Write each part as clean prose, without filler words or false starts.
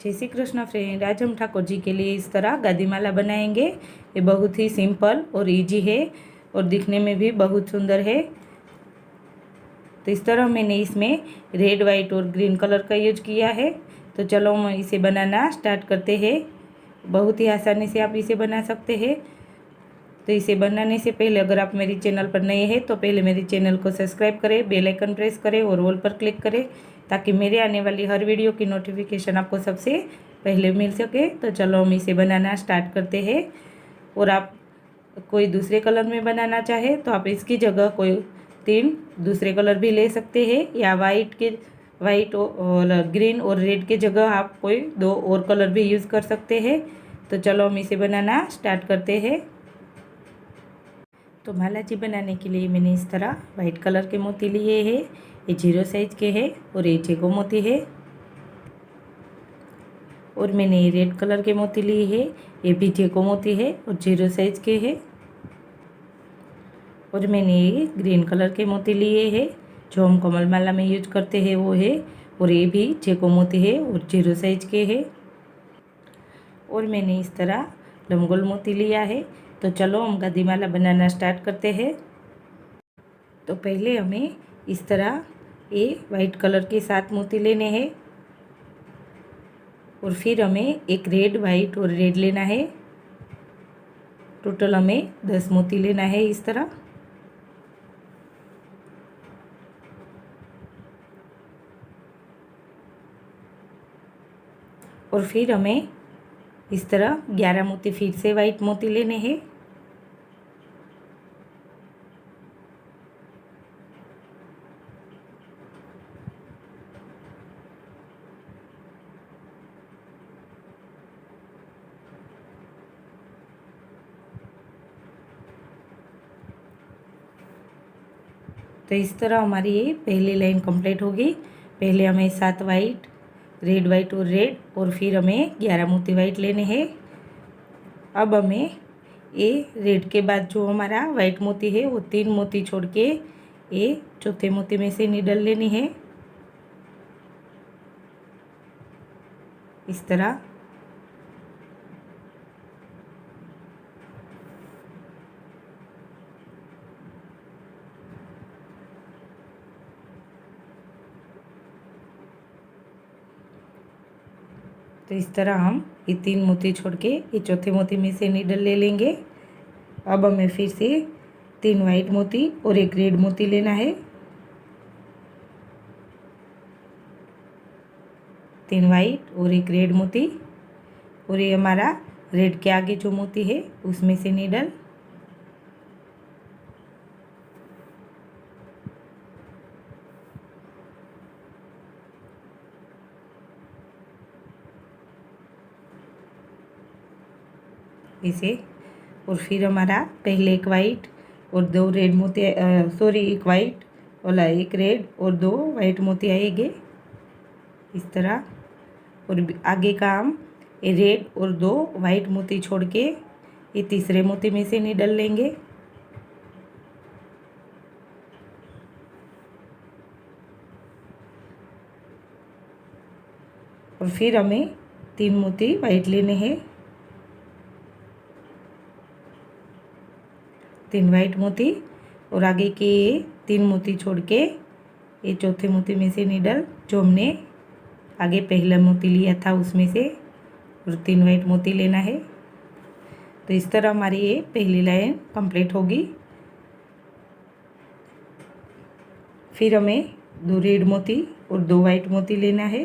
जय श्री कृष्ण फ्रेंड। आज हम ठाकुर जी के लिए इस तरह गादी माला बनाएंगे। ये बहुत ही सिंपल और इजी है और दिखने में भी बहुत सुंदर है। तो इस तरह मैंने इसमें रेड, वाइट और ग्रीन कलर का यूज किया है। तो चलो हम इसे बनाना स्टार्ट करते हैं। बहुत ही आसानी से आप इसे बना सकते हैं। तो इसे बनाने से पहले अगर आप मेरी चैनल पर नए हैं तो पहले मेरी चैनल को सब्सक्राइब करें, बेल आइकन प्रेस करें और ऑल पर क्लिक करें ताकि मेरे आने वाली हर वीडियो की नोटिफिकेशन आपको सबसे पहले मिल सके। तो चलो हम इसे बनाना स्टार्ट करते हैं। और आप कोई दूसरे कलर में बनाना चाहे तो आप इसकी जगह कोई 3 दूसरे कलर भी ले सकते हैं, या वाइट और ग्रीन और रेड के जगह आप कोई 2 और कलर भी यूज़ कर सकते हैं। तो चलो हम इसे बनाना स्टार्ट करते हैं। तो माला जी बनाने के लिए मैंने इस तरह वाइट कलर के मोती लिए हैं। ये 0 साइज के हैं और ये चेको मोती है। और मैंने ये रेड कलर के मोती लिए हैं। ये भी चेको मोती है और 0 साइज के हैं। और मैंने ये ग्रीन कलर के मोती लिए हैं जो हम कमल माला में यूज करते हैं वो है। और ये भी चेको मोती है और 0 साइज के है। और मैंने इस तरह लमगोल मोती लिया है। तो चलो हम गादी माला बनाना स्टार्ट करते हैं। तो पहले हमें इस तरह ये वाइट कलर के 7 मोती लेने हैं। और फिर हमें एक रेड, वाइट और रेड लेना है। टोटल हमें 10 मोती लेना है इस तरह। और फिर हमें इस तरह 11 मोती फिर से वाइट मोती लेने हैं। तो इस तरह हमारी ये पहली लाइन कंप्लीट होगी। पहले हमें 7 वाइट, रेड, वाइट और रेड और फिर हमें 11 मोती वाइट लेने हैं। अब हमें ये रेड के बाद जो हमारा वाइट मोती है वो 3 मोती छोड़ के ये चौथे मोती में से नीडल लेनी है इस तरह। तो इस तरह हम ये 3 मोती छोड़ के ये चौथे मोती में से नीडल ले लेंगे। अब हमें फिर से 3 वाइट मोती और एक रेड मोती लेना है। 3 वाइट और एक रेड मोती और ये हमारा रेड के आगे जो मोती है उसमें से नीडल। इसे और फिर हमारा पहले एक वाइट और 2 रेड मोती, एक वाइट और एक रेड और 2 वाइट मोती आएंगे इस तरह। और आगे का हम ये रेड और 2 वाइट मोती छोड़ के ये तीसरे मोती में से नीडल लेंगे। और फिर हमें 3 मोती वाइट लेने हैं। 3 वाइट मोती और आगे के 3 मोती छोड़ के ये चौथे मोती में से नीडल जो हमने आगे पहला मोती लिया था उसमें से, और 3 वाइट मोती लेना है। तो इस तरह हमारी ये पहली लाइन कंप्लीट होगी। फिर हमें 2 रेड मोती और 2 वाइट मोती लेना है।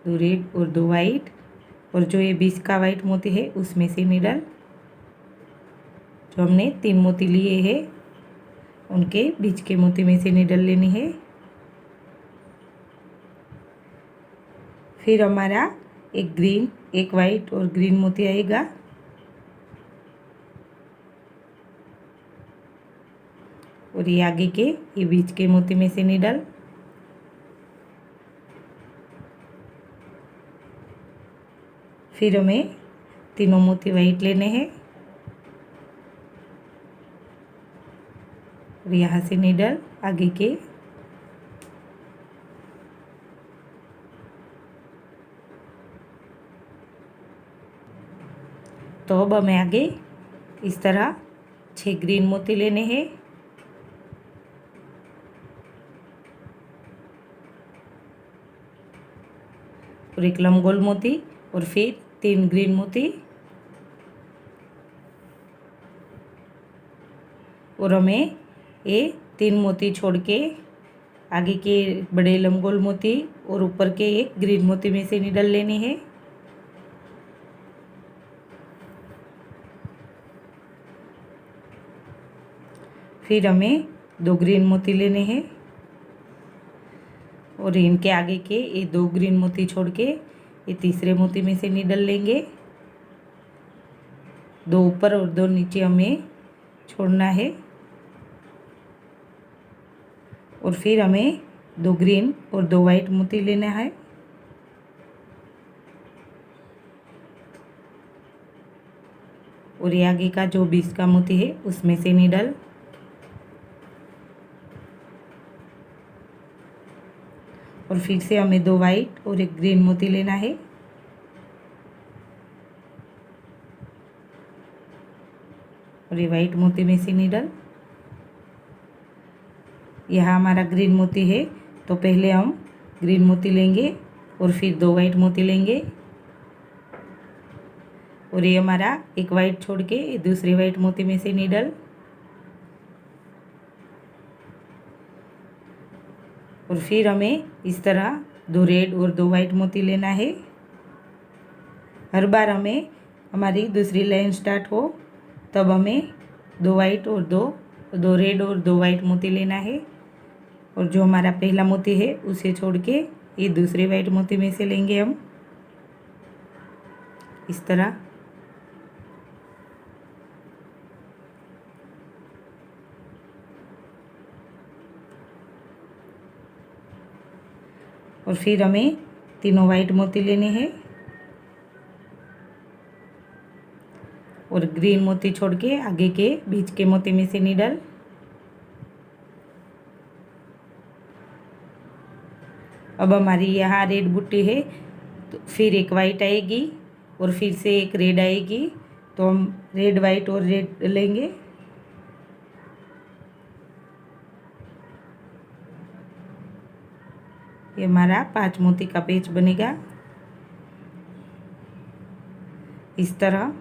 2 रेड और 2 वाइट और जो ये बीच का वाइट मोती है उसमें से नीडल जो हमने 3 मोती लिए हैं उनके बीच के मोती में से नीडल लेनी है। फिर हमारा एक ग्रीन, एक वाइट और ग्रीन मोती आएगा। और ये आगे के ये बीच के मोती में से नीडल। फिर हमें तीनों मोती वाइट लेने हैं और यहाँ से नीडल आगे के तो अब हमें आगे इस तरह 6 ग्रीन मोती लेने हैं। और एक लंबगोल मोती और फिर 3 ग्रीन मोती। और हमें ये 3 मोती छोड़ के आगे के बड़े लंबगोल मोती और ऊपर के एक ग्रीन मोती में से निडल लेनी है। फिर हमें 2 ग्रीन मोती लेने हैं और इनके आगे के ये 2 ग्रीन मोती छोड़ के ये तीसरे मोती में से निडल लेंगे। 2 ऊपर और 2 नीचे हमें छोड़ना है। और फिर हमें 2 ग्रीन और 2 वाइट मोती लेना है। और ये आगे का जो बीच का मोती है उसमें से निडल। और फिर से हमें 2 वाइट और 1 ग्रीन मोती लेना है। और ये वाइट मोती में से निडल। यहाँ हमारा ग्रीन मोती है तो पहले हम ग्रीन मोती लेंगे और फिर 2 वाइट मोती लेंगे। और ये हमारा एक वाइट छोड़ के दूसरे वाइट मोती में से निडल। और फिर हमें इस तरह 2 रेड और 2 वाइट मोती लेना है। हर बार हमें हमारी दूसरी लाइन स्टार्ट हो तब हमें 2 वाइट और 2 रेड और 2 वाइट मोती लेना है। और जो हमारा पहला मोती है उसे छोड़ के ये दूसरे वाइट मोती में से लेंगे हम इस तरह। और फिर हमें तीनों वाइट मोती लेने हैं और ग्रीन मोती छोड़ के आगे के बीच के मोती में से निडल। अब हमारी यहाँ रेड बुट्टी है तो फिर एक वाइट आएगी और फिर से एक रेड आएगी तो हम रेड वाइट और रेड लेंगे। ये हमारा 5 मोती का पेच बनेगा इस तरह।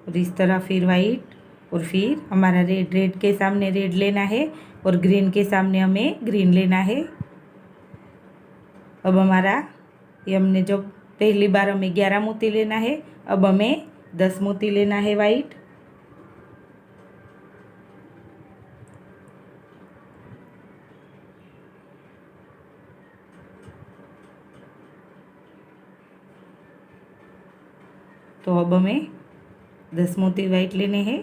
और इस तरह फिर वाइट और फिर हमारा रेड के सामने रेड लेना है और ग्रीन के सामने हमें ग्रीन लेना है। अब हमारा ये हमने जो पहली बार हमें 11 मोती लेना है, अब हमें 10 मोती लेना है वाइट। तो अब हमें 10 मोती वाइट लेने हैं।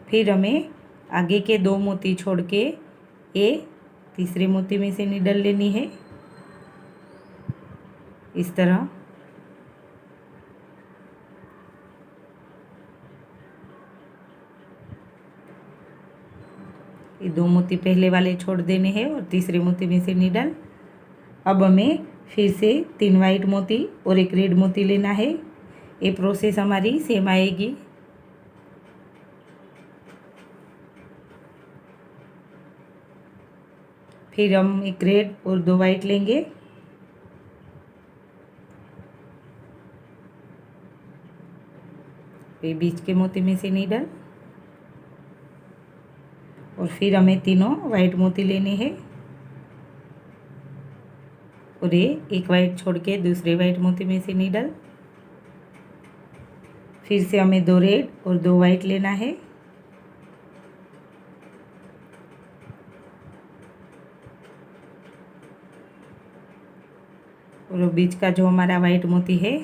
फिर हमें आगे के 2 मोती छोड़ के ये तीसरे मोती में से निडल लेनी है इस तरह। ये 2 मोती पहले वाले छोड़ देने हैं और तीसरे मोती में से निडल। अब हमें फिर से 3 वाइट मोती और एक रेड मोती लेना है। ये प्रोसेस हमारी सेम आएगी। फिर हम एक रेड और 2 वाइट लेंगे। फिर बीच के मोती में से निडल और फिर हमें तीनों वाइट मोती लेने हैं और ये एक वाइट छोड़ के दूसरे वाइट मोती में से निडल। फिर से हमें 2 रेड और 2 वाइट लेना है और बीच का जो हमारा वाइट मोती है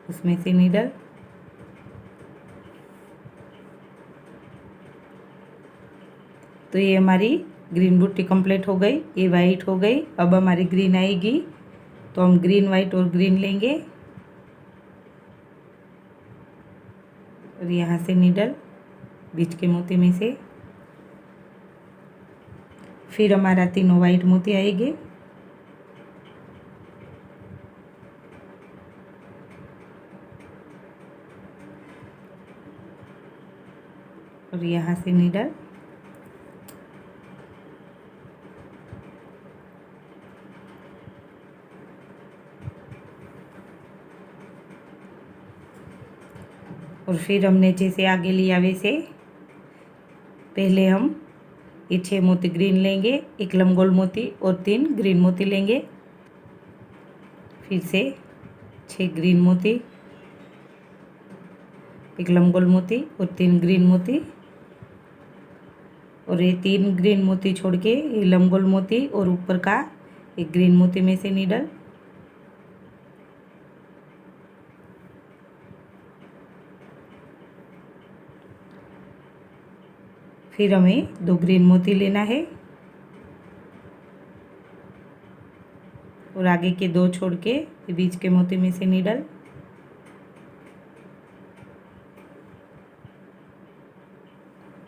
उसमें से निडल। तो ये हमारी ग्रीन बुट्टी कंप्लीट हो गई, ये वाइट हो गई। अब हमारी ग्रीन आएगी तो हम ग्रीन वाइट और ग्रीन लेंगे और यहाँ से नीडल बीच के मोती में से। फिर हमारा तीनों वाइट मोती आएंगे और यहाँ से नीडल और फिर हमने जैसे आगे लिया वैसे पहले हम ये 6 मोती ग्रीन लेंगे, एक लंबगोल मोती और 3 ग्रीन मोती लेंगे। फिर से 6 ग्रीन मोती, एक लंबगोल मोती और 3 ग्रीन मोती, और ये 3 ग्रीन मोती छोड़ के ये लंबगोल मोती और ऊपर का एक ग्रीन मोती में से नीडल। फिर हमें 2 ग्रीन मोती लेना है और आगे के 2 छोड़ के बीच के मोती में से नीडल।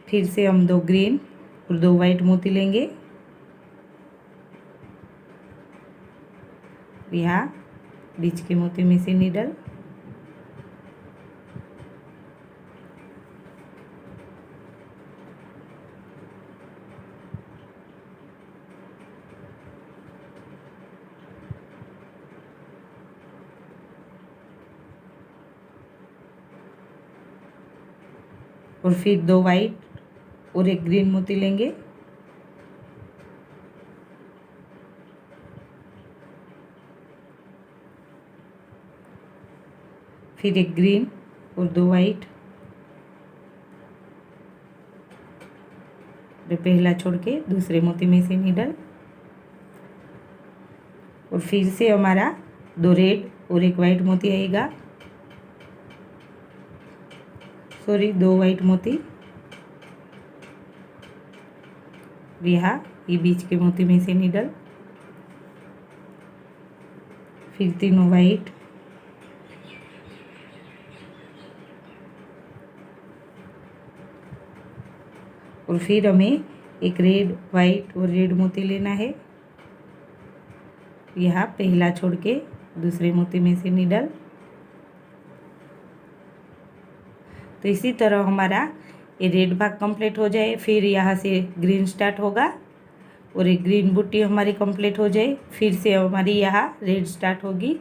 फिर से हम 2 ग्रीन और 2 वाइट मोती लेंगे, यहाँ बीच के मोती में से नीडल। और फिर 2 वाइट और एक ग्रीन मोती लेंगे, फिर एक ग्रीन और 2 वाइट, पहला छोड़ के दूसरे मोती में से नीडल। और फिर से हमारा 2 रेड और एक वाइट मोती आएगा, सॉरी 2 वाइट मोती, यहाँ ये बीच के मोती में से नीडल। फिर तीनों वाइट, और फिर हमें एक रेड वाइट और रेड मोती लेना है, यहाँ पहला छोड़ के दूसरे मोती में से नीडल। तो इसी तरह हमारा ये रेड भाग कंप्लीट हो जाए, फिर यहाँ से ग्रीन स्टार्ट होगा और एक ग्रीन बूटी हमारी कंप्लीट हो जाए, फिर से हमारी यहाँ रेड स्टार्ट होगी।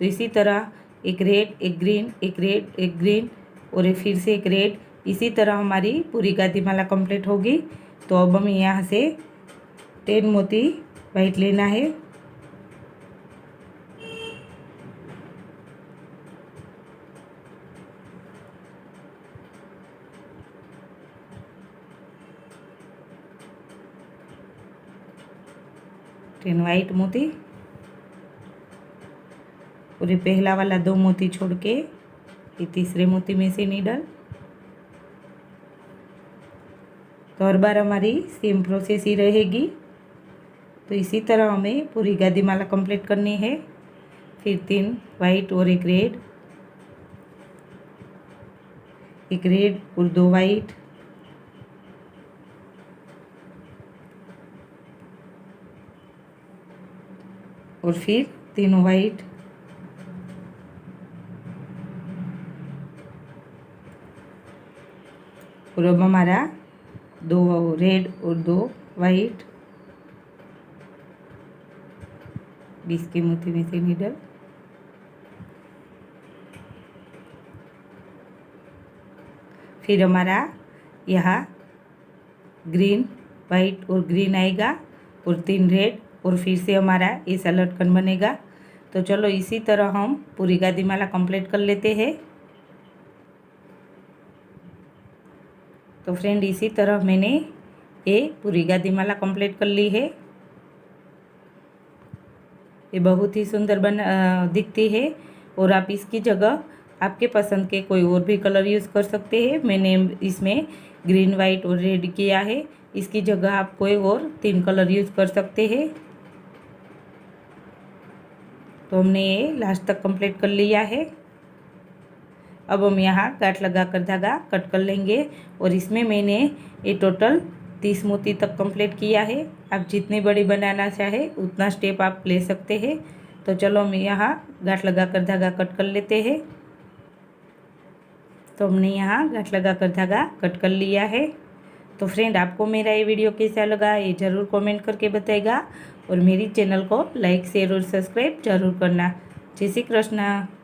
तो इसी तरह एक रेड, एक ग्रीन, एक रेड, एक ग्रीन और फिर से एक रेड, इसी तरह हमारी पूरी गादीमाला कंप्लीट होगी। तो अब हमें यहाँ से 10 मोती वाइट लेना है, वाइट मोती, और ये पहला वाला 2 मोती छोड़ के ये तीसरे मोती में से नीडल। तो हर बार हमारी सेम प्रोसेस ही रहेगी। तो इसी तरह हमें पूरी गादीमाला कंप्लीट करनी है। फिर 3 वाइट और एक रेड और 2 वाइट, और फिर तीनों वाइट, और अब हमारा 2 रेड और 2 वाइट, बीच के मोती में से नीडल। फिर हमारा यहाँ ग्रीन, वाइट और ग्रीन आएगा और 3 रेड, और फिर से हमारा ऐसा लटकन बनेगा। तो चलो इसी तरह हम पूरी गादीमाला कंप्लीट कर लेते हैं। तो फ्रेंड इसी तरह मैंने ये पूरी गादीमाला कंप्लीट कर ली है। ये बहुत ही सुंदर दिखती है, और आप इसकी जगह आपके पसंद के कोई और भी कलर यूज़ कर सकते हैं। मैंने इसमें ग्रीन, वाइट और रेड किया है, इसकी जगह आप कोई और 3 कलर यूज़ कर सकते हैं। तो हमने ये लास्ट तक कंप्लीट कर लिया है। अब हम यहाँ गांठ लगाकर धागा कट कर लेंगे और इसमें मैंने ये टोटल 30 मोती तक कंप्लीट किया है। आप जितनी बड़ी बनाना चाहे उतना स्टेप आप ले सकते हैं। तो चलो हम यहाँ गांठ लगाकर धागा कट कर लेते हैं। तो हमने यहाँ गांठ लगाकर धागा कट कर लिया है। तो फ्रेंड, आपको मेरा ये वीडियो कैसा लगा ये ज़रूर कमेंट करके बताइएगा और मेरी चैनल को लाइक शेयर और सब्सक्राइब जरूर करना। जय श्री कृष्ण।